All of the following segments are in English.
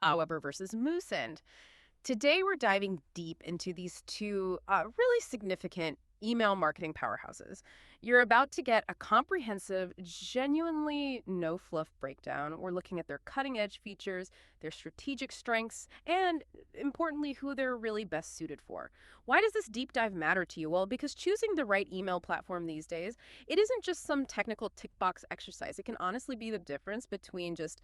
Aweber versus MooSend. Today, we're diving deep into these two really significant email marketing powerhouses. You're about to get a comprehensive, genuinely no fluff breakdown. We're looking at their cutting edge features, their strategic strengths, and importantly, who they're really best suited for. Why does this deep dive matter to you? Well, because choosing the right email platform these days, it isn't just some technical tick box exercise. It can honestly be the difference between just,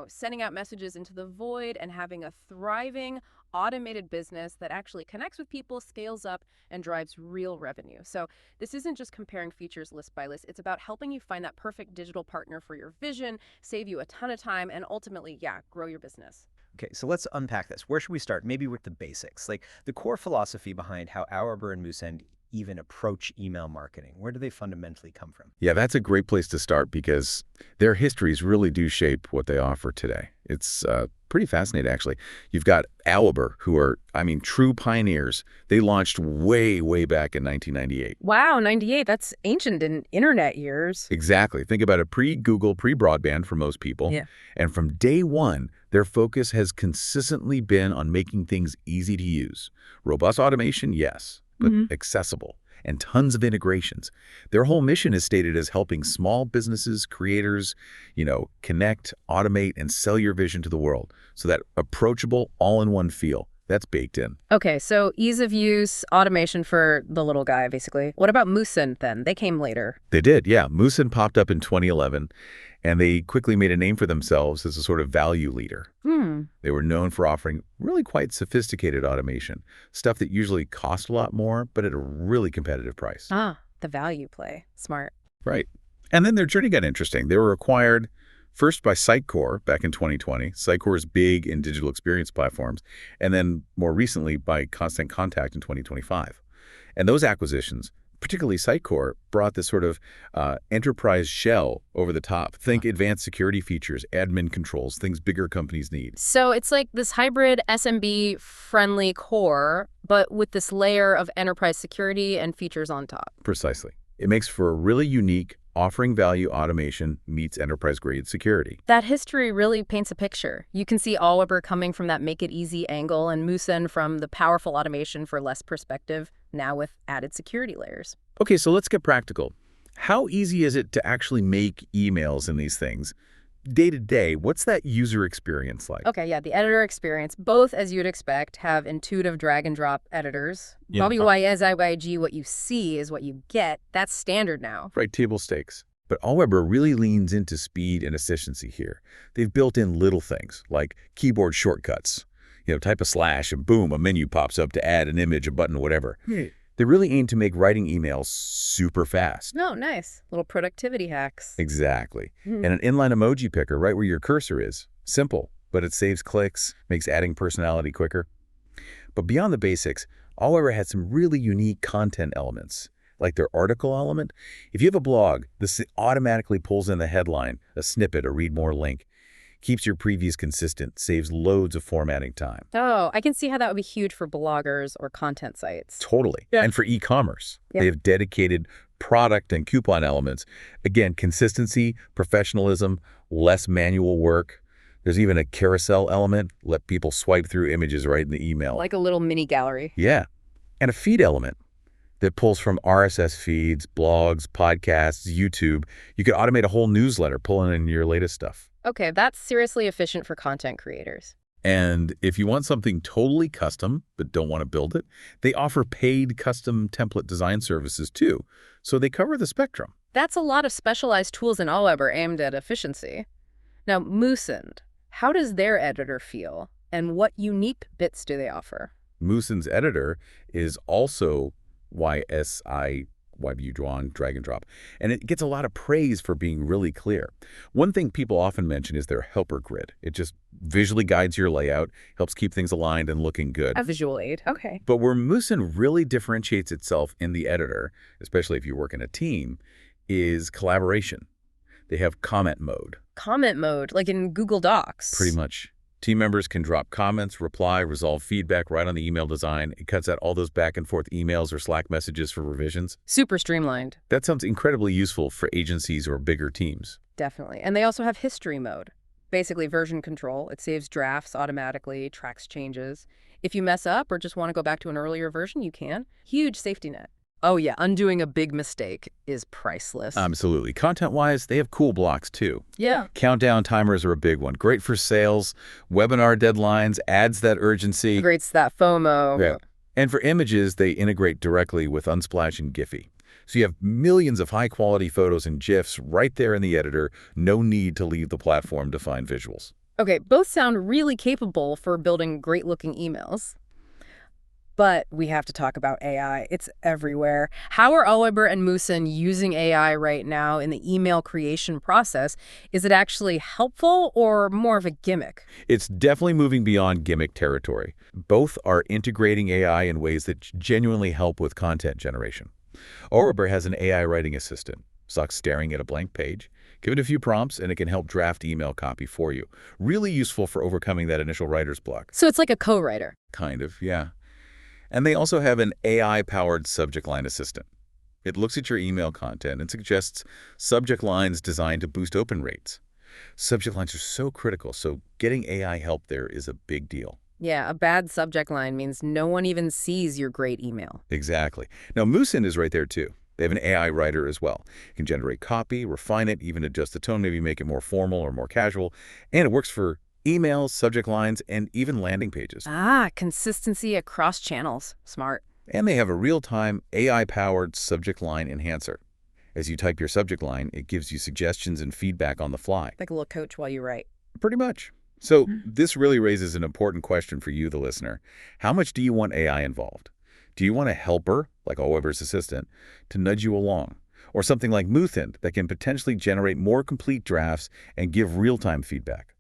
sending out messages into the void and having a thriving, automated business that actually connects with people, scales up, and drives real revenue. So this isn't just comparing features list by list. It's about helping you find that perfect digital partner for your vision, save you a ton of time, and ultimately, grow your business. Okay, so let's unpack this. Where should we start? Maybe with the basics, like the core philosophy behind how Aweber and MooSend even approach email marketing. Where do they fundamentally come from? Yeah, that's a great place to start because their histories really do shape what they offer today. It's pretty fascinating, actually. You've got Aweber, who are, true pioneers. They launched way, way back in 1998. Wow, 98, that's ancient in internet years. Exactly. Think about it, pre-Google, pre-broadband for most people. Yeah. And from day one, their focus has consistently been on making things easy to use. Robust automation, yes, but accessible, and tons of integrations. Their whole mission is stated as helping small businesses, creators, connect, automate, and sell your vision to the world. So that approachable, all-in-one feel, that's baked in. Okay, so ease of use, automation for the little guy, basically. What about MooSend then? They came later. They did, yeah. MooSend popped up in 2011, and they quickly made a name for themselves as a sort of value leader. They were known for offering really quite sophisticated automation, stuff that usually cost a lot more, but at a really competitive price. Ah, the value play. Smart. Right. And then their journey got interesting. They were acquired first by Sitecore back in 2020. Sitecore is big in digital experience platforms. And then more recently by Constant Contact in 2025. And those acquisitions, particularly Sitecore, brought this sort of enterprise shell over the top. Think advanced security features, admin controls, things bigger companies need. So it's like this hybrid SMB-friendly core, but with this layer of enterprise security and features on top. Precisely. It makes for a really unique offering value automation meets enterprise-grade security. That history really paints a picture. You can see Aweber coming from that make-it-easy angle and MooSend from the powerful automation for less perspective, now with added security layers. Okay, so let's get practical. How easy is it to actually make emails in these things? Day to day, what's that user experience like? Okay, yeah, the editor experience, both, as you'd expect, have intuitive drag-and-drop editors. WYSIYG, what you see is what you get. That's standard now. Right, table stakes. But Aweber really leans into speed and efficiency here. They've built in little things, like keyboard shortcuts. Type a slash and boom, a menu pops up to add an image, a button, whatever. They really aim to make writing emails super fast. Oh, nice. Little productivity hacks. Exactly. And an inline emoji picker right where your cursor is. Simple, but it saves clicks, makes adding personality quicker. But beyond the basics, Aweber had some really unique content elements, like their article element. If you have a blog, this automatically pulls in the headline, a snippet, a read more link. Keeps your previews consistent, saves loads of formatting time. Oh, I can see how that would be huge for bloggers or content sites. Totally. Yeah. And for e-commerce, they have dedicated product and coupon elements. Again, consistency, professionalism, less manual work. There's even a carousel element, let people swipe through images right in the email. Like a little mini gallery. Yeah. And a feed element that pulls from RSS feeds, blogs, podcasts, YouTube. You could automate a whole newsletter pulling in your latest stuff. Okay, that's seriously efficient for content creators. And if you want something totally custom but don't want to build it, they offer paid custom template design services too. So they cover the spectrum. That's a lot of specialized tools in Aweber aimed at efficiency. Now, MooSend, how does their editor feel? And what unique bits do they offer? MooSend's editor is also YSIWG, drag and drop, and it gets a lot of praise for being really clear. One thing people often mention is their helper grid. It just visually guides your layout, helps keep things aligned and looking good. A visual aid, okay. But where MooSend really differentiates itself in the editor, especially if you work in a team, is collaboration. They have comment mode. Comment mode, like in Google Docs. Pretty much. Team members can drop comments, reply, resolve feedback right on the email design. It cuts out all those back and forth emails or Slack messages for revisions. Super streamlined. That sounds incredibly useful for agencies or bigger teams. Definitely. And they also have history mode. Basically, version control. It saves drafts automatically, tracks changes. If you mess up or just want to go back to an earlier version, you can. Huge safety net. Oh yeah, undoing a big mistake is priceless. Absolutely. Content-wise, they have cool blocks too. Yeah. Countdown timers are a big one. Great for sales, webinar deadlines, adds that urgency. Creates that FOMO. Yeah. And for images, they integrate directly with Unsplash and Giphy. So you have millions of high-quality photos and GIFs right there in the editor. No need to leave the platform to find visuals. Okay, both sound really capable for building great-looking emails. But we have to talk about AI. It's everywhere. How are Aweber and MooSend using AI right now in the email creation process? Is it actually helpful or more of a gimmick? It's definitely moving beyond gimmick territory. Both are integrating AI in ways that genuinely help with content generation. Aweber has an AI writing assistant. Stuck staring at a blank page. Give it a few prompts, and it can help draft email copy for you. Really useful for overcoming that initial writer's block. So it's like a co-writer. Kind of, yeah. And they also have an AI-powered subject line assistant. It looks at your email content and suggests subject lines designed to boost open rates. Subject lines are so critical, so getting AI help there is a big deal. Yeah, a bad subject line means no one even sees your great email. Exactly. Now, MooSend is right there, too. They have an AI writer as well. It can generate copy, refine it, even adjust the tone, maybe make it more formal or more casual. And it works for emails, subject lines, and even landing pages. Ah, consistency across channels. Smart. And they have a real-time AI-powered subject line enhancer. As you type your subject line, it gives you suggestions and feedback on the fly. Like a little coach while you write. Pretty much. So this really raises an important question for you, the listener. How much do you want AI involved? Do you want a helper, like Aweber's assistant, to nudge you along? Or something like MooSend that can potentially generate more complete drafts and give real-time feedback?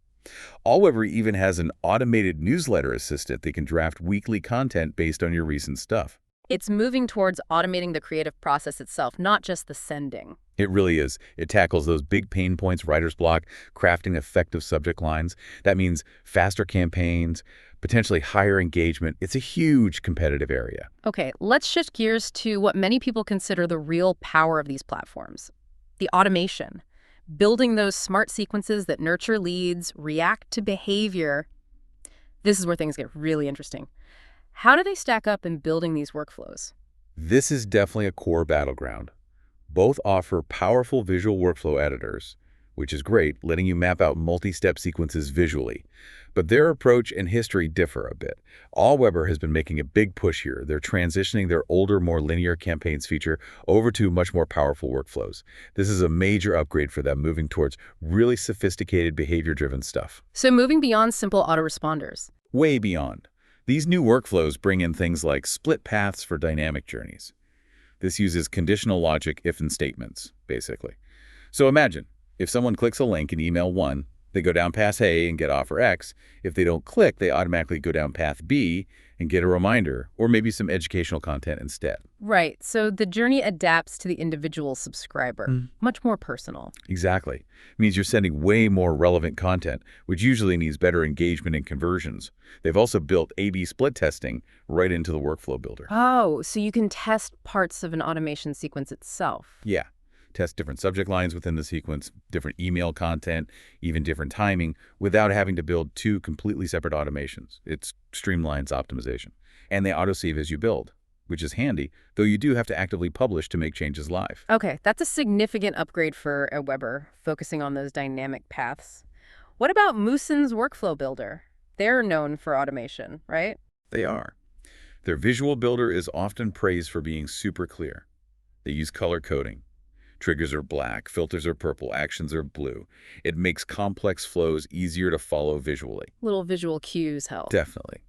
Aweber even has an automated newsletter assistant that can draft weekly content based on your recent stuff. It's moving towards automating the creative process itself, not just the sending. It really is. It tackles those big pain points, writer's block, crafting effective subject lines. That means faster campaigns, potentially higher engagement. It's a huge competitive area. Okay, let's shift gears to what many people consider the real power of these platforms. The automation. Building those smart sequences that nurture leads, react to behavior. This is where things get really interesting. How do they stack up in building these workflows? This is definitely a core battleground. Both offer powerful visual workflow editors, which is great, letting you map out multi-step sequences visually. But their approach and history differ a bit. Aweber has been making a big push here. They're transitioning their older, more linear campaigns feature over to much more powerful workflows. This is a major upgrade for them, moving towards really sophisticated behavior-driven stuff. So moving beyond simple autoresponders. Way beyond. These new workflows bring in things like split paths for dynamic journeys. This uses conditional logic if-and statements, basically. So imagine, if someone clicks a link in email 1, they go down path A and get offer X. If they don't click, they automatically go down path B and get a reminder, or maybe some educational content instead. Right, so the journey adapts to the individual subscriber. Much more personal. Exactly. It means you're sending way more relevant content, which usually needs better engagement and conversions. They've also built A/B split testing right into the workflow builder. Oh, so you can test parts of an automation sequence itself. Yeah. Test different subject lines within the sequence, different email content, even different timing, without having to build two completely separate automations. It streamlines optimization. And they autosave as you build, which is handy, though you do have to actively publish to make changes live. Okay, that's a significant upgrade for Aweber, focusing on those dynamic paths. What about MooSend's workflow builder? They're known for automation, right? They are. Their visual builder is often praised for being super clear. They use color coding. Triggers are black, filters are purple, actions are blue. It makes complex flows easier to follow visually. Little visual cues help. Definitely.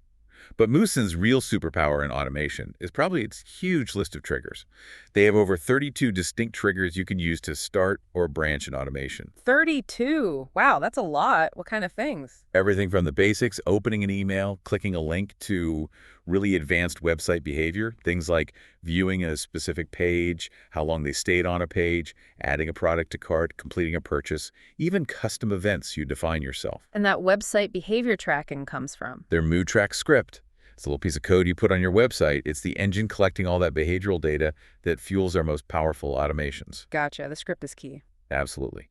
But MooSend's real superpower in automation is probably its huge list of triggers. They have over 32 distinct triggers you can use to start or branch an automation. 32. Wow, that's a lot. What kind of things? Everything from the basics, opening an email, clicking a link, to really advanced website behavior, things like viewing a specific page, how long they stayed on a page, adding a product to cart, completing a purchase, even custom events you define yourself. And that website behavior tracking comes from? Their mood track script. It's a little piece of code you put on your website. It's the engine collecting all that behavioral data that fuels our most powerful automations. Gotcha. The script is key. Absolutely.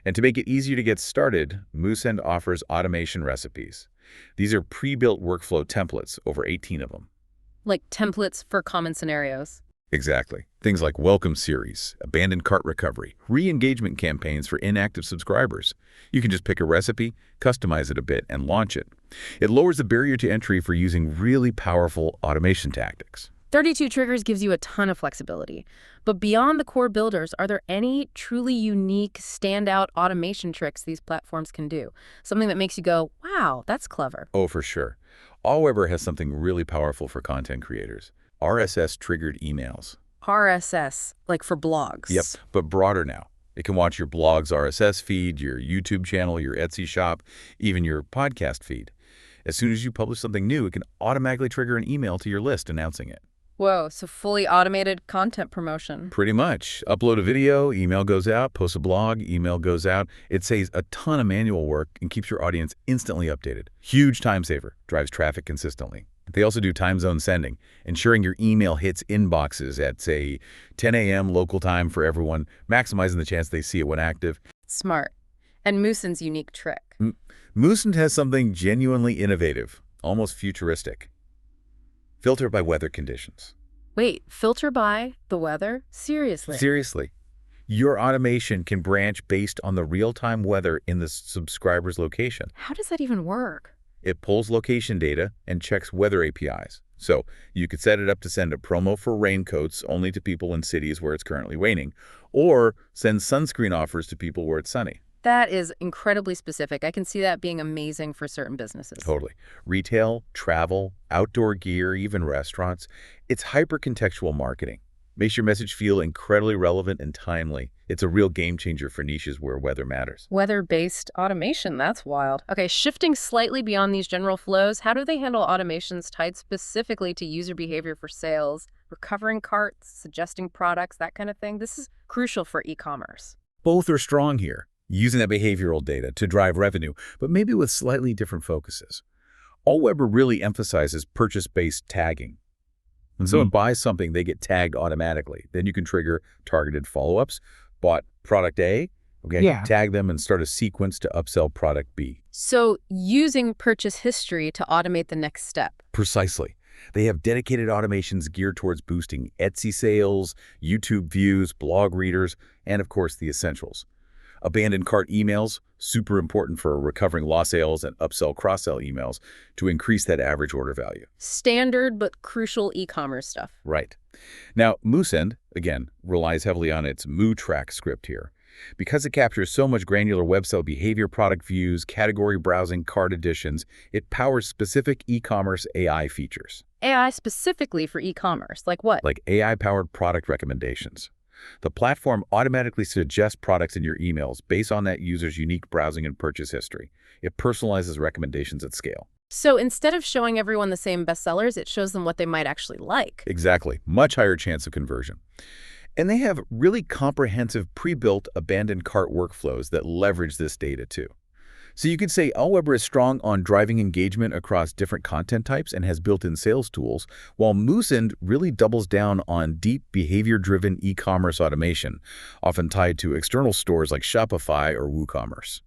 And to make it easier to get started, MooSend offers automation recipes. These are pre-built workflow templates, over 18 of them. Like templates for common scenarios. Exactly. Things like welcome series, abandoned cart recovery, re-engagement campaigns for inactive subscribers. You can just pick a recipe, customize it a bit, and launch it. It lowers the barrier to entry for using really powerful automation tactics. 32 triggers gives you a ton of flexibility. But beyond the core builders, are there any truly unique, standout automation tricks these platforms can do? Something that makes you go, wow, that's clever. Oh, for sure. Aweber has something really powerful for content creators. RSS-triggered emails. RSS, like for blogs. Yep, but broader now. It can watch your blog's RSS feed, your YouTube channel, your Etsy shop, even your podcast feed. As soon as you publish something new, it can automatically trigger an email to your list announcing it. Whoa, so fully automated content promotion. Pretty much. Upload a video, email goes out. Post a blog, email goes out. It saves a ton of manual work and keeps your audience instantly updated. Huge time saver. Drives traffic consistently. They also do time zone sending, ensuring your email hits inboxes at, say, 10 a.m. local time for everyone, maximizing the chance they see it when active. Smart. And MooSend's unique trick. MooSend has something genuinely innovative, almost futuristic. Filter by weather conditions. Wait, filter by the weather? Seriously? Seriously. Your automation can branch based on the real-time weather in the subscriber's location. How does that even work? It pulls location data and checks weather APIs. So you could set it up to send a promo for raincoats only to people in cities where it's currently raining, or send sunscreen offers to people where it's sunny. That is incredibly specific. I can see that being amazing for certain businesses. Totally. Retail, travel, outdoor gear, even restaurants. It's hyper-contextual marketing. Makes your message feel incredibly relevant and timely. It's a real game changer for niches where weather matters. Weather-based automation, that's wild. Okay, shifting slightly beyond these general flows, how do they handle automations tied specifically to user behavior for sales, recovering carts, suggesting products, that kind of thing? This is crucial for e-commerce. Both are strong here, using that behavioral data to drive revenue, but maybe with slightly different focuses. Aweber really emphasizes purchase-based tagging. When someone buys something, they get tagged automatically. Then you can trigger targeted follow-ups. Bought product A, okay, tag them and start a sequence to upsell product B. So using purchase history to automate the next step. Precisely. They have dedicated automations geared towards boosting Etsy sales, YouTube views, blog readers, and of course the essentials. Abandoned cart emails, super important for recovering lost sales, and upsell cross-sell emails to increase that average order value. Standard but crucial e-commerce stuff. Right. Now, MooSend, again, relies heavily on its MooTrack script here. Because it captures so much granular website behavior, product views, category browsing, cart additions, it powers specific e-commerce AI features. AI specifically for e-commerce, like what? Like AI-powered product recommendations. The platform automatically suggests products in your emails based on that user's unique browsing and purchase history. It personalizes recommendations at scale. So instead of showing everyone the same bestsellers, it shows them what they might actually like. Exactly. Much higher chance of conversion. And they have really comprehensive pre-built abandoned cart workflows that leverage this data too. So you could say Aweber is strong on driving engagement across different content types and has built-in sales tools, while MooSend really doubles down on deep behavior-driven e-commerce automation, often tied to external stores like Shopify or WooCommerce.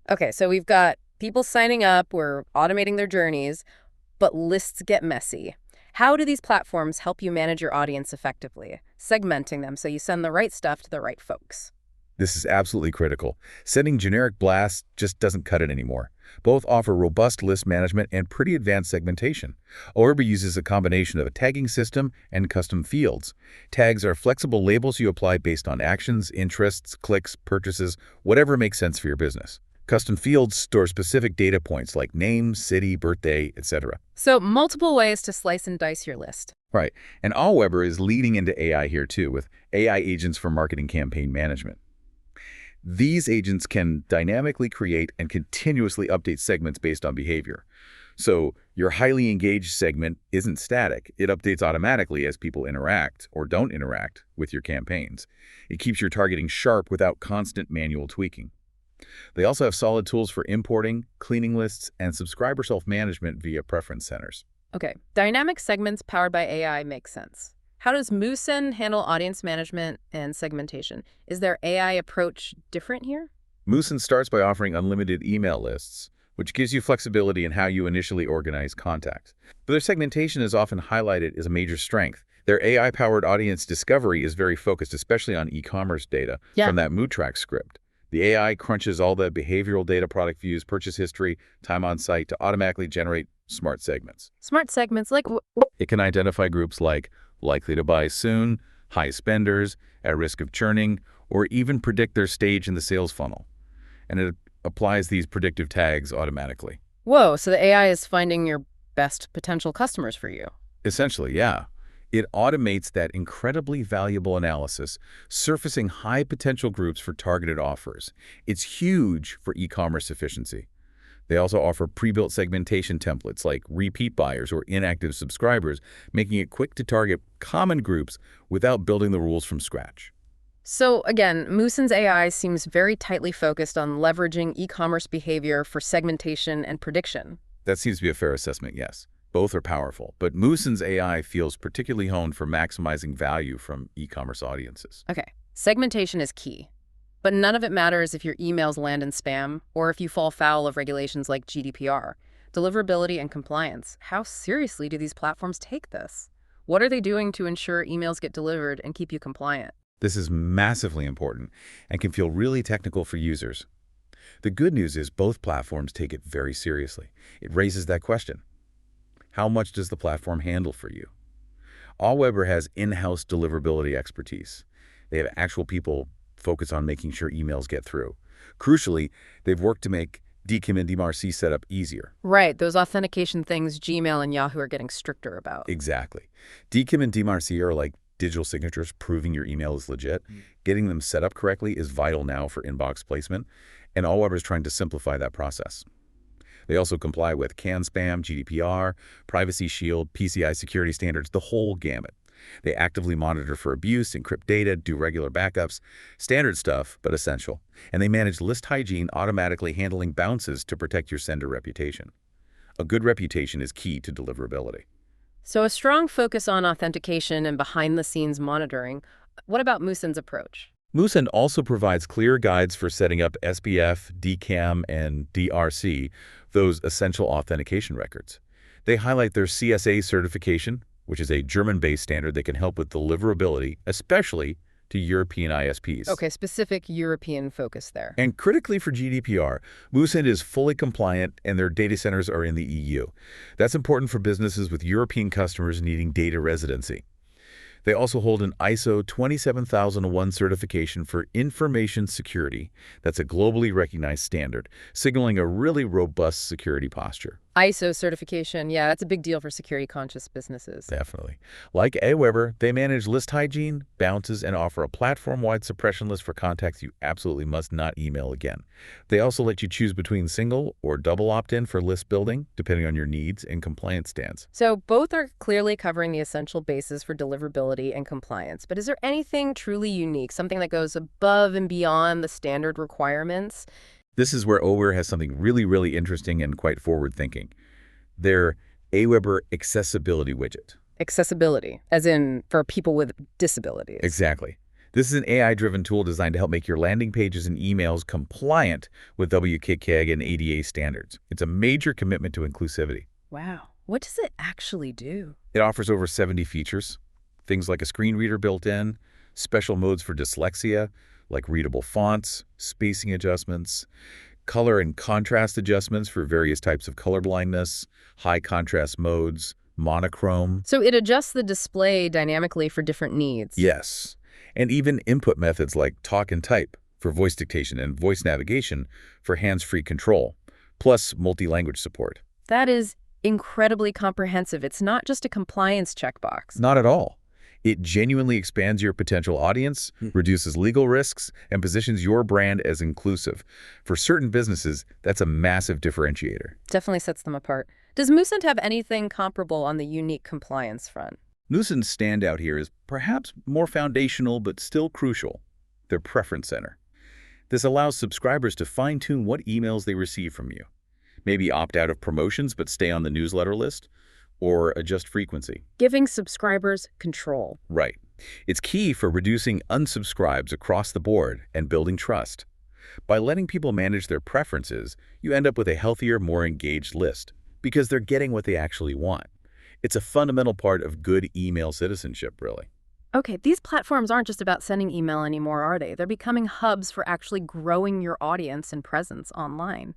Okay, so we've got people signing up, we're automating their journeys, but lists get messy. How do these platforms help you manage your audience effectively, segmenting them so you send the right stuff to the right folks? This is absolutely critical. Sending generic blasts just doesn't cut it anymore. Both offer robust list management and pretty advanced segmentation. Aweber uses a combination of a tagging system and custom fields. Tags are flexible labels you apply based on actions, interests, clicks, purchases, whatever makes sense for your business. Custom fields store specific data points like name, city, birthday, etc. So multiple ways to slice and dice your list. Right. And Aweber is leading into AI here too, with AI agents for marketing campaign management. These agents can dynamically create and continuously update segments based on behavior. So your highly engaged segment isn't static. It updates automatically as people interact or don't interact with your campaigns. It keeps your targeting sharp without constant manual tweaking. They also have solid tools for importing, cleaning lists, and subscriber self-management via preference centers. Okay, dynamic segments powered by AI make sense. How does MooSend handle audience management and segmentation? Is their AI approach different here? MooSend starts by offering unlimited email lists, which gives you flexibility in how you initially organize contacts. But their segmentation is often highlighted as a major strength. Their AI-powered audience discovery is very focused, especially on e-commerce data Yeah. from that MooTrack script. The AI crunches all the behavioral data, product views, purchase history, time on site to automatically generate smart segments. Smart segments like It can identify groups like likely to buy soon, high spenders, at risk of churning, or even predict their stage in the sales funnel. And it applies these predictive tags automatically. whoa, so the AI is finding your best potential customers for you. Essentially, yeah. It automates that incredibly valuable analysis, surfacing high potential groups for targeted offers. It's huge for e-commerce efficiency. They also offer pre-built segmentation templates like repeat buyers or inactive subscribers, making it quick to target common groups without building the rules from scratch. So again, MooSend's AI seems very tightly focused on leveraging e-commerce behavior for segmentation and prediction. That seems to be a fair assessment, yes. Both are powerful, but MooSend's AI feels particularly honed for maximizing value from e-commerce audiences. Okay, segmentation is key. But none of it matters if your emails land in spam or if you fall foul of regulations like GDPR. Deliverability and compliance. How seriously do these platforms take this? What are they doing to ensure emails get delivered and keep you compliant? This is massively important and can feel really technical for users. The good news is both platforms take it very seriously. It raises that question. How much does the platform handle for you? Aweber has in-house deliverability expertise. They have actual people focus on making sure emails get through. Crucially, they've worked to make DKIM and DMRC setup easier. Right, those authentication things Gmail and Yahoo are getting stricter about. Exactly. DKIM and DMRC are like digital signatures proving your email is legit. Getting them set up correctly is vital now for inbox placement, and Aweber is trying to simplify that process. They also comply with CAN spam, GDPR, Privacy Shield, PCI security standards, the whole gamut. They actively monitor for abuse, encrypt data, do regular backups, standard stuff, but essential. And they manage list hygiene, automatically handling bounces to protect your sender reputation. A good reputation is key to deliverability. So a strong focus on authentication and behind-the-scenes monitoring. What about MooSend's approach? MooSend also provides clear guides for setting up SPF, DCAM, and DRC, those essential authentication records. They highlight their CSA certification, which is a German-based standard that can help with deliverability, especially to European ISPs. Okay, specific European focus there. And critically for GDPR, MooSend is fully compliant and their data centers are in the EU. That's important for businesses with European customers needing data residency. They also hold an ISO 27001 certification for information security. That's a globally recognized standard, signaling a really robust security posture. ISO certification, yeah, that's a big deal for security-conscious businesses. Definitely. Like Aweber, they manage list hygiene, bounces, and offer a platform-wide suppression list for contacts you absolutely must not email again. They also let you choose between single or double opt-in for list building, depending on your needs and compliance stance. So both are clearly covering the essential bases for deliverability and compliance. But is there anything truly unique, something that goes above and beyond the standard requirements? This is where Aweber has something really interesting and quite forward-thinking. Their Aweber accessibility widget. Accessibility, as in for people with disabilities. Exactly. This is an AI-driven tool designed to help make your landing pages and emails compliant with WCAG and ADA standards. It's a major commitment to inclusivity. Wow. What does it actually do? It offers over 70 features, things like a screen reader built in, special modes for dyslexia, like readable fonts, spacing adjustments, color and contrast adjustments for various types of color blindness, high contrast modes, monochrome. So it adjusts the display dynamically for different needs. Yes, and even input methods like talk and type for voice dictation and voice navigation for hands-free control, plus multi-language support. That is incredibly comprehensive. It's not just a compliance checkbox. Not at all. It genuinely expands your potential audience, reduces legal risks, and positions your brand as inclusive. For certain businesses, that's a massive differentiator. Definitely sets them apart. Does MooSend have anything comparable on the unique compliance front? MooSend's standout here is perhaps more foundational but still crucial, their preference center. This allows subscribers to fine-tune what emails they receive from you. Maybe opt out of promotions but stay on the newsletter list, or adjust frequency. Giving subscribers control. Right. It's key for reducing unsubscribes across the board and building trust. By letting people manage their preferences, you end up with a healthier, more engaged list because they're getting what they actually want. It's a fundamental part of good email citizenship, really. Okay, these platforms aren't just about sending email anymore, are they? They're becoming hubs for actually growing your audience and presence online.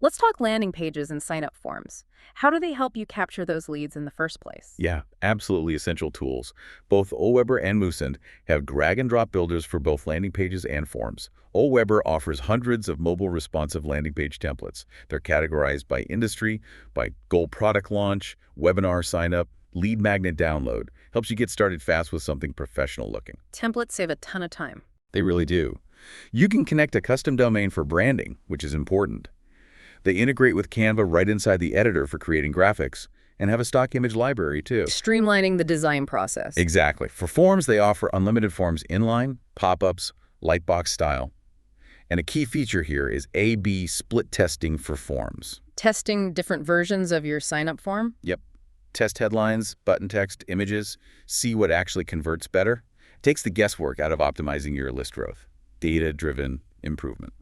Let's talk landing pages and sign-up forms. How do they help you capture those leads in the first place? Yeah, absolutely essential tools. Both Aweber and MooSend have drag-and-drop builders for both landing pages and forms. Aweber offers hundreds of mobile responsive landing page templates. They're categorized by industry, by goal product launch, webinar sign-up, lead magnet download. Helps you get started fast with something professional looking. Templates save a ton of time. They really do. You can connect a custom domain for branding, which is important. They integrate with Canva right inside the editor for creating graphics, and have a stock image library too. Streamlining the design process. Exactly. For forms, they offer unlimited forms inline, pop-ups, lightbox style. And a key feature here is A/B split testing for forms. Testing different versions of your sign-up form? Yep. Test headlines, button text, images, see what actually converts better. Takes the guesswork out of optimizing your list growth. Data-driven improvement.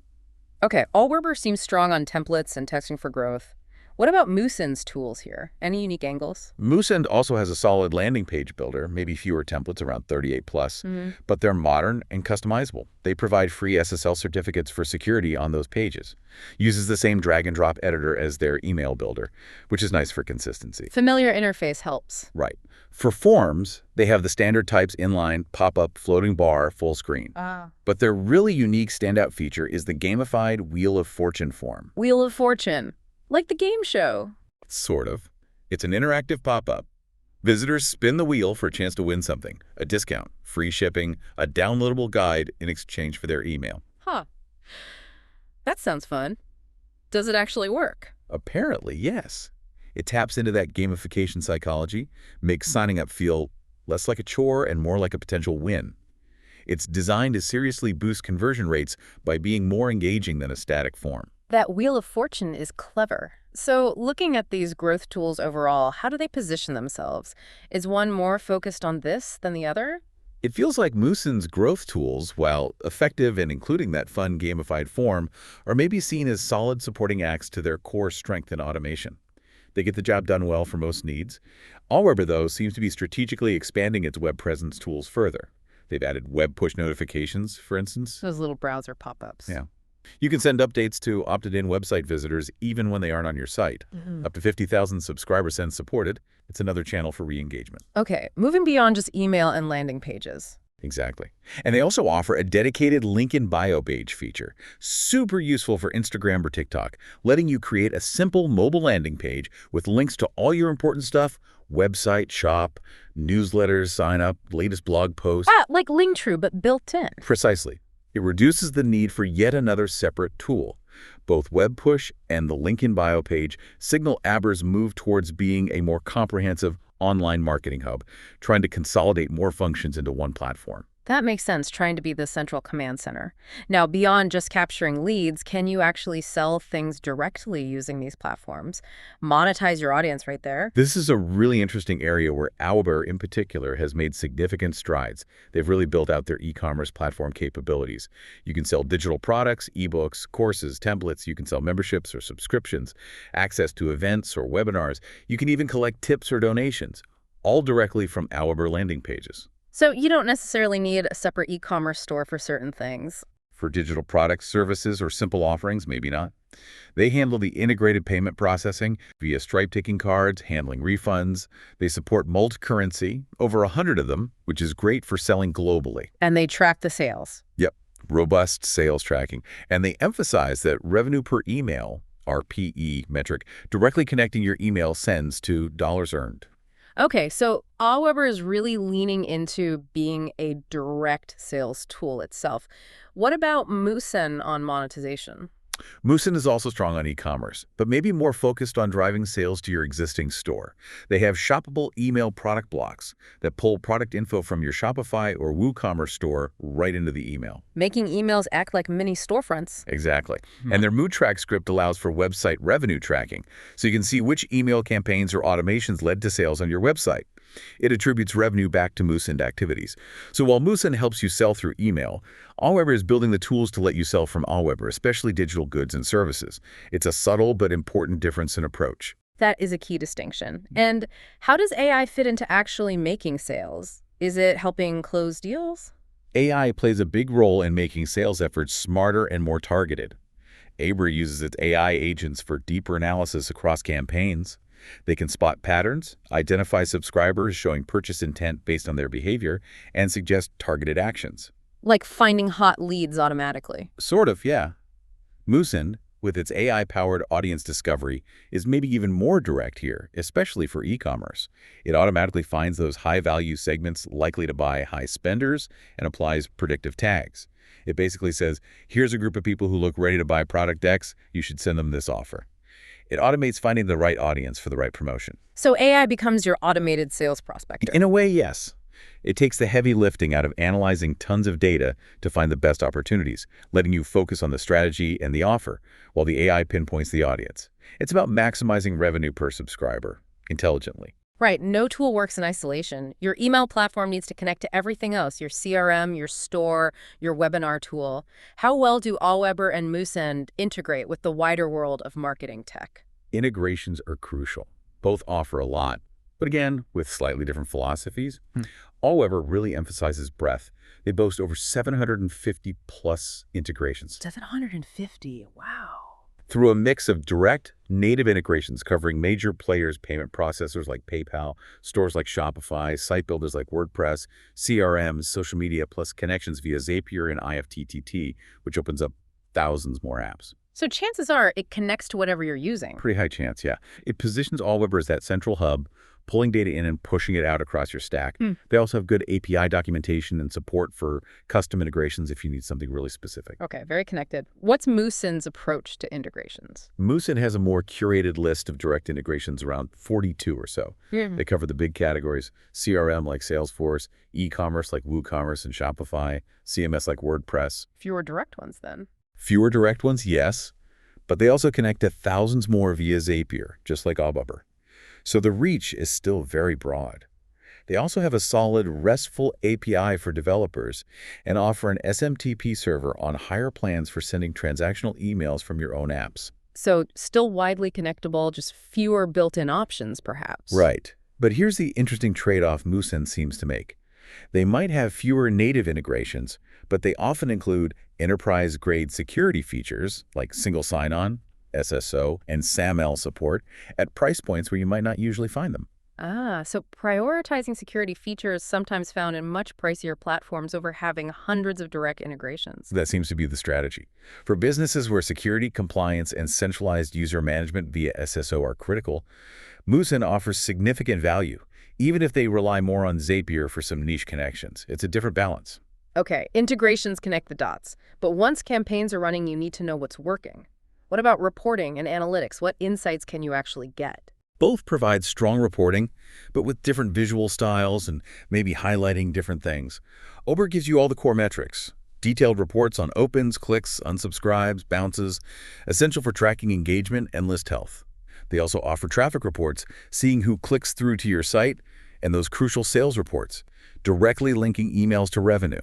Okay, Aweber seems strong on templates and testing for growth. What about MooSend's tools here? Any unique angles? MooSend also has a solid landing page builder, maybe fewer templates, around 38 plus, but they're modern and customizable. They provide free SSL certificates for security on those pages. Uses the same drag-and-drop editor as their email builder, which is nice for consistency. Familiar interface helps. Right. For forms, they have the standard types inline, pop-up, floating bar, full screen. But their really unique standout feature is the gamified Wheel of Fortune form. Wheel of Fortune. Like the game show. Sort of. It's an interactive pop-up. Visitors spin the wheel for a chance to win something, a discount, free shipping, a downloadable guide in exchange for their email. Huh. That sounds fun. Does it actually work? Apparently, yes. It taps into that gamification psychology, makes signing up feel less like a chore and more like a potential win. It's designed to seriously boost conversion rates by being more engaging than a static form. That Wheel of Fortune is clever. So looking at these growth tools overall, how do they position themselves? Is one more focused on this than the other? It feels like MooSend's growth tools, while effective and including that fun gamified form, are maybe seen as solid supporting acts to their core strength in automation. They get the job done well for most needs. Aweber, though, seems to be strategically expanding its web presence tools further. They've added web push notifications, for instance. Those little browser pop-ups. Yeah. You can send updates to opted-in website visitors even when they aren't on your site. Up to 50,000 subscriber sends supported. It's another channel for re-engagement. Okay, moving beyond just email and landing pages. Exactly. And they also offer a dedicated link in bio page feature. Super useful for Instagram or TikTok, letting you create a simple mobile landing page with links to all your important stuff, website, shop, newsletters, sign up, latest blog posts. Like Linktree, but built in. Precisely. It reduces the need for yet another separate tool. Both Web Push and the link in bio page signal Aweber's move towards being a more comprehensive online marketing hub, trying to consolidate more functions into one platform. That makes sense, trying to be the central command center. Now, beyond just capturing leads, can you actually sell things directly using these platforms? Monetize your audience right there? This is a really interesting area where Aweber, in particular, has made significant strides. They've really built out their e-commerce platform capabilities. You can sell digital products, ebooks, courses, templates. You can sell memberships or subscriptions, access to events or webinars. You can even collect tips or donations, all directly from Aweber landing pages. So you don't necessarily need a separate e-commerce store for certain things. For digital products, services, or simple offerings, maybe not. They handle the integrated payment processing via Stripe ticking cards, handling refunds. They support multi-currency, over 100 of them, which is great for selling globally. And they track the sales. Yep, robust sales tracking. And they emphasize that revenue per email, RPE metric, directly connecting your email sends to dollars earned. Okay, so Aweber is really leaning into being a direct sales tool itself. What about MooSend on monetization? MooSend is also strong on e-commerce, but maybe more focused on driving sales to your existing store. They have shoppable email product blocks that pull product info from your Shopify or WooCommerce store right into the email. Making emails act like mini storefronts. Exactly. And their MooTrack script allows for website revenue tracking, so you can see which email campaigns or automations led to sales on your website. It attributes revenue back to MooSend activities. So while MooSend helps you sell through email, Aweber is building the tools to let you sell from Aweber, especially digital goods and services. It's a subtle but important difference in approach. That is a key distinction. And how does AI fit into actually making sales? Is it helping close deals? AI plays a big role in making sales efforts smarter and more targeted. Aweber uses its AI agents for deeper analysis across campaigns. They can spot patterns, identify subscribers showing purchase intent based on their behavior, and suggest targeted actions. Like finding hot leads automatically. Sort of, yeah. MooSend, with its AI-powered audience discovery, is maybe even more direct here, especially for e-commerce. It automatically finds those high-value segments likely to buy high spenders and applies predictive tags. It basically says, here's a group of people who look ready to buy product X, you should send them this offer. It automates finding the right audience for the right promotion. So AI becomes your automated sales prospector. In a way, yes. It takes the heavy lifting out of analyzing tons of data to find the best opportunities, letting you focus on the strategy and the offer, while the AI pinpoints the audience. It's about maximizing revenue per subscriber, intelligently. Right. No tool works in isolation. Your email platform needs to connect to everything else, your CRM, your store, your webinar tool. How well do Aweber and MooSend integrate with the wider world of marketing tech? Integrations are crucial. Both offer a lot, but again, with slightly different philosophies. Aweber really emphasizes breadth. They boast over 750 plus integrations. 750. Wow. Through a mix of direct, native integrations covering major players, payment processors like PayPal, stores like Shopify, site builders like WordPress, CRMs, social media, plus connections via Zapier and IFTTT, which opens up thousands more apps. So chances are it connects to whatever you're using. Pretty high chance, yeah. It positions Aweber as that central hub, pulling data in and pushing it out across your stack. They also have good API documentation and support for custom integrations if you need something really specific. Okay, very connected. What's MooSend's approach to integrations? MooSend has a more curated list of direct integrations, around 42 or so. They cover the big categories: CRM like Salesforce, e-commerce like WooCommerce and Shopify, CMS like WordPress. Fewer direct ones, then. Fewer direct ones, yes, but they also connect to thousands more via Zapier, just like Aweber. So the reach is still very broad. They also have a solid RESTful API for developers and offer an SMTP server on higher plans for sending transactional emails from your own apps. So still widely connectable, just fewer built-in options, perhaps. Right. But here's the interesting trade-off MooSend seems to make. They might have fewer native integrations, but they often include enterprise-grade security features like single sign-on, SSO, and SAML support at price points where you might not usually find them. So prioritizing security features sometimes found in much pricier platforms over having hundreds of direct integrations. That seems to be the strategy. For businesses where security, compliance, and centralized user management via SSO are critical, MooSend offers significant value, even if they rely more on Zapier for some niche connections. It's a different balance. Okay, integrations connect the dots. But once campaigns are running, you need to know what's working. What about reporting and analytics? What insights can you actually get? Both provide strong reporting, but with different visual styles and maybe highlighting different things. Aweber gives you all the core metrics. Detailed reports on opens, clicks, unsubscribes, bounces, essential for tracking engagement and list health. They also offer traffic reports, seeing who clicks through to your site, and those crucial sales reports, directly linking emails to revenue.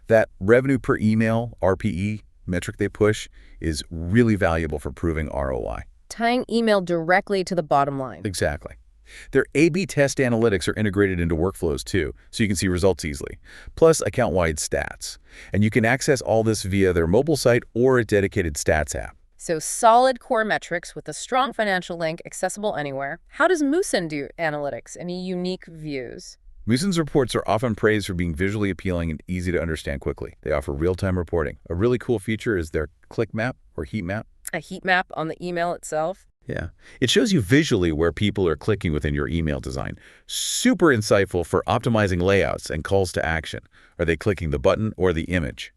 That revenue per email, RPE, metric they push is really valuable for proving ROI. Tying email directly to the bottom line. Exactly. Their A/B test analytics are integrated into workflows too, so you can see results easily, plus account-wide stats. And you can access all this via their mobile site or a dedicated stats app. So solid core metrics with a strong financial link, accessible anywhere. How does MooSend do analytics? Any unique views? MooSend's reports are often praised for being visually appealing and easy to understand quickly. They offer real-time reporting. A really cool feature is their click map or heat map. A heat map on the email itself? Yeah. It shows you visually where people are clicking within your email design. Super insightful for optimizing layouts and calls to action. Are they clicking the button or the image?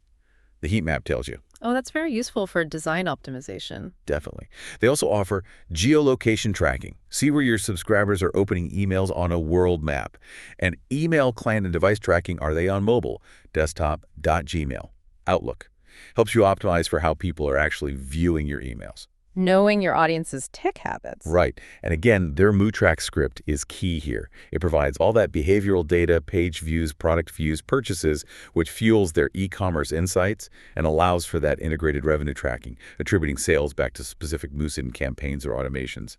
The heat map tells you. Oh, that's very useful for design optimization. Definitely. They also offer geolocation tracking. See where your subscribers are opening emails on a world map. And email client and device tracking. Are they on mobile, desktop, .gmail, Outlook. Helps you optimize for how people are actually viewing your emails. Knowing your audience's tech habits. Right. And again, their MooTrack script is key here. It provides all that behavioral data, page views, product views, purchases, which fuels their e-commerce insights and allows for that integrated revenue tracking, attributing sales back to specific MooSend campaigns or automations.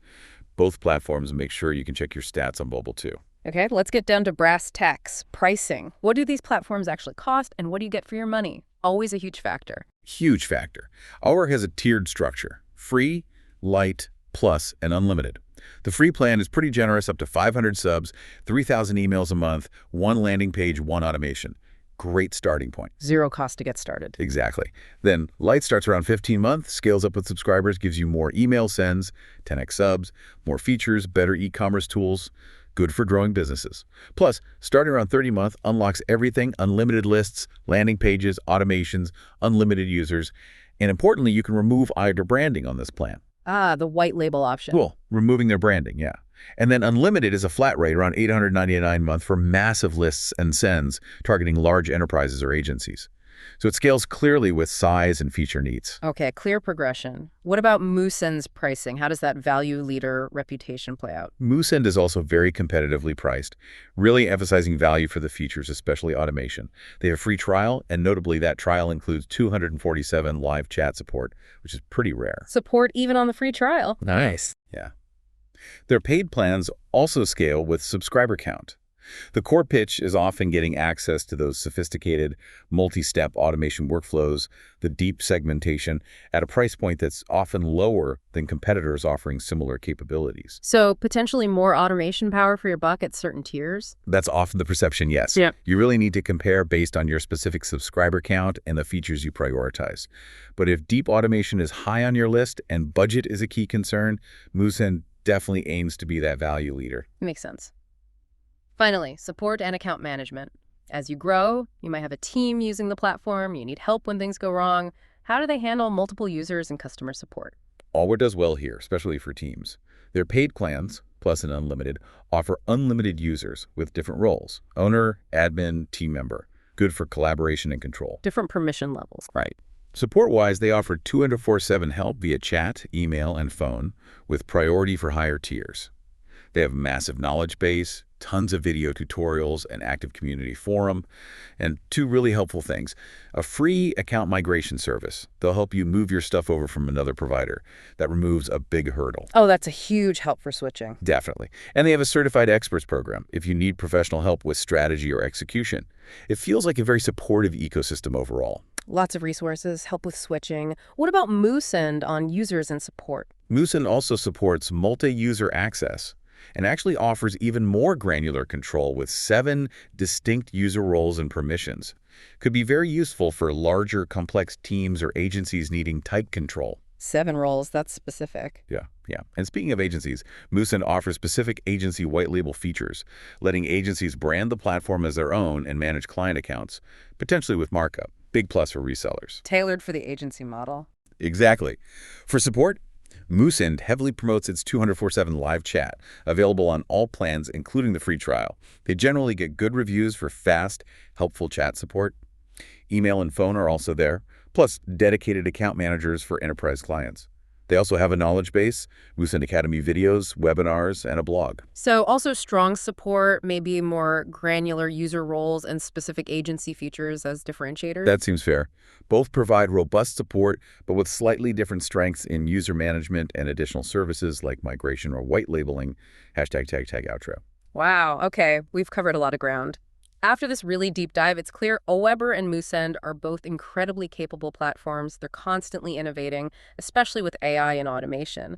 Both platforms make sure you can check your stats on mobile too. Okay, let's get down to brass tacks. Pricing. What do these platforms actually cost, and what do you get for your money? Always a huge factor. Huge factor. Aweber has a tiered structure: free, light, plus, and unlimited. The free plan is pretty generous, up to 500 subs, 3,000 emails a month, one landing page, one automation. Great starting point. Zero cost to get started. Exactly. Then light starts around 15 months, scales up with subscribers, gives you more email sends, 10x subs, more features, better e-commerce tools. Good for growing businesses. Plus, starting around 30 month unlocks everything: unlimited lists, landing pages, automations, unlimited users. And importantly, you can remove either branding on this plan. Ah, the white label option. Cool. Removing their branding, yeah. And then unlimited is a flat rate around $899 a month for massive lists and sends, targeting large enterprises or agencies. So it scales clearly with size and feature needs. Okay, clear progression. What about MooSend's pricing? How does that value leader reputation play out? MooSend is also very competitively priced, really emphasizing value for the features, especially automation. They have free trial, and notably that trial includes 247 live chat support, which is pretty rare. Support even on the free trial. Nice. Yeah. Their paid plans also scale with subscriber count. The core pitch is often getting access to those sophisticated, multi-step automation workflows, the deep segmentation, at a price point that's often lower than competitors offering similar capabilities. So potentially more automation power for your buck at certain tiers? That's often the perception, yes. Yeah. You really need to compare based on your specific subscriber count and the features you prioritize. But if deep automation is high on your list and budget is a key concern, MooSend definitely aims to be that value leader. Makes sense. Finally, support and account management. As you grow, you might have a team using the platform, you need help when things go wrong. How do they handle multiple users and customer support? Aweber does well here, especially for teams. Their paid plans, plus an unlimited, offer unlimited users with different roles: owner, admin, team member. Good for collaboration and control. Different permission levels. Right. Support-wise, they offer 24/7 help via chat, email, and phone, with priority for higher tiers. They have a massive knowledge base, tons of video tutorials, an active community forum, and two really helpful things: a free account migration service. They'll help you move your stuff over from another provider. That removes a big hurdle. Oh, that's a huge help for switching. Definitely. And they have a certified experts program if you need professional help with strategy or execution. It feels like a very supportive ecosystem overall. Lots of resources, help with switching. What about MooSend on users and support? MooSend also supports multi-user access and actually offers even more granular control with 7 distinct user roles and permissions. Could be very useful for larger, complex teams or agencies needing tight control. 7 roles, that's specific. Yeah. And speaking of agencies, MooSend offers specific agency white label features, letting agencies brand the platform as their own and manage client accounts, potentially with markup. Big plus for resellers. Tailored for the agency model. Exactly. For support, MooSend heavily promotes its 24/7 live chat, available on all plans, including the free trial. They generally get good reviews for fast, helpful chat support. Email and phone are also there, plus dedicated account managers for enterprise clients. They also have a knowledge base, MooSend Academy videos, webinars, and a blog. So also strong support, maybe more granular user roles and specific agency features as differentiators? That seems fair. Both provide robust support, but with slightly different strengths in user management and additional services like migration or white labeling. #tag outro. Wow, okay, we've covered a lot of ground. After this really deep dive, it's clear Aweber and MooSend are both incredibly capable platforms. They're constantly innovating, especially with AI and automation.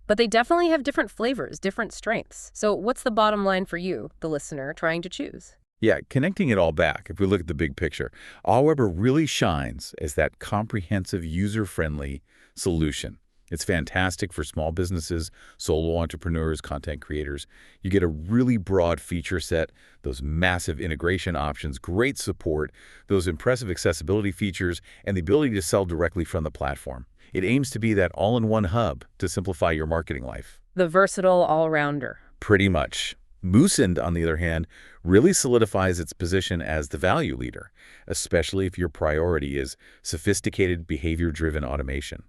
But they definitely have different flavors, different strengths. So what's the bottom line for you, the listener, trying to choose? Yeah, connecting it all back, if we look at the big picture, Aweber really shines as that comprehensive, user-friendly solution. It's fantastic for small businesses, solo entrepreneurs, content creators. You get a really broad feature set, those massive integration options, great support, those impressive accessibility features, and the ability to sell directly from the platform. It aims to be that all-in-one hub to simplify your marketing life. The versatile all-rounder. Pretty much. MooSend, on the other hand, really solidifies its position as the value leader, especially if your priority is sophisticated behavior-driven automation.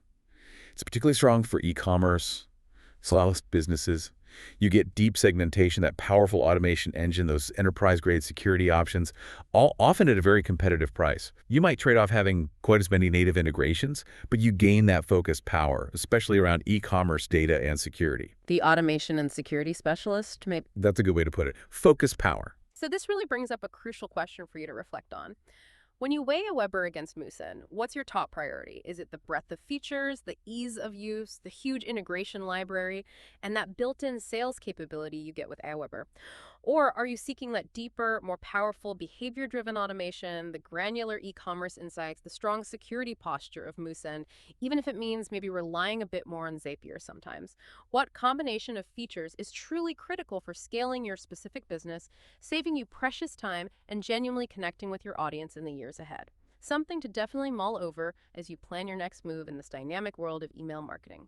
It's particularly strong for e-commerce, small businesses. You get deep segmentation, that powerful automation engine, those enterprise-grade security options, all often at a very competitive price. You might trade off having quite as many native integrations, but you gain that focused power, especially around e-commerce data and security. The automation and security specialist, maybe. That's a good way to put it. Focused power. So this really brings up a crucial question for you to reflect on. When you weigh Aweber against MooSend, what's your top priority? Is it the breadth of features, the ease of use, the huge integration library, and that built-in sales capability you get with Aweber? Or are you seeking that deeper, more powerful behavior-driven automation, the granular e-commerce insights, the strong security posture of MooSend, even if it means maybe relying a bit more on Zapier sometimes? What combination of features is truly critical for scaling your specific business, saving you precious time, and genuinely connecting with your audience in the years ahead? Something to definitely mull over as you plan your next move in this dynamic world of email marketing.